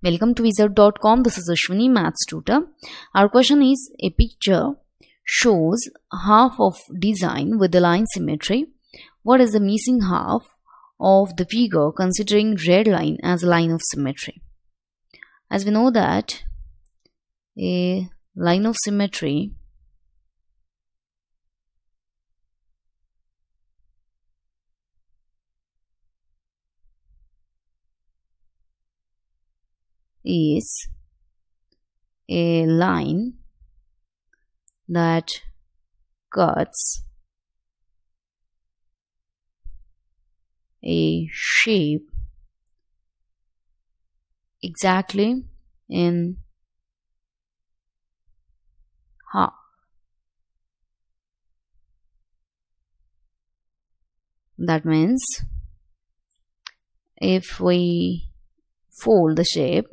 Welcome to wizard.com. This is Ashwini, maths tutor. Our question is, a picture shows half of design with the line symmetry. What is the missing half of the figure considering red line as a line of symmetry? As we know that a line of symmetry is a line that cuts a shape exactly in half. That means if we fold the shape,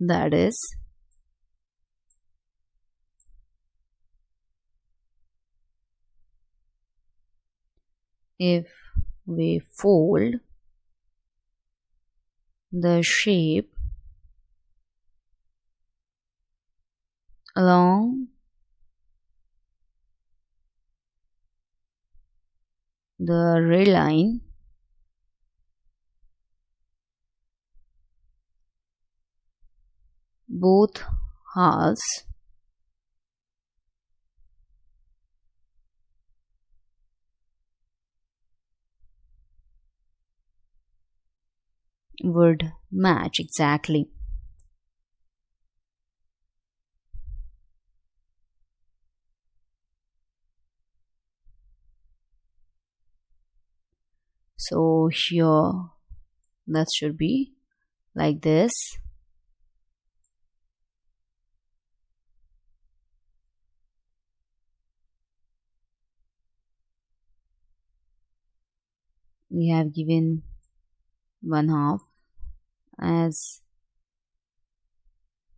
that is if we fold the shape along the red line, both halves would match exactly. So here that should be like this. We have given one half as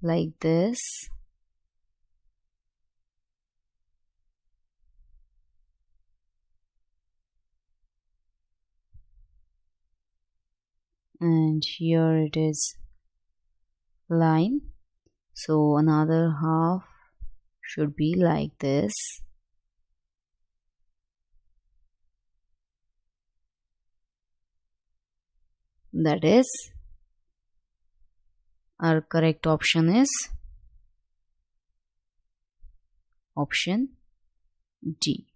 like this, and here it is line, so another half should be like this. That is, our correct option is option D.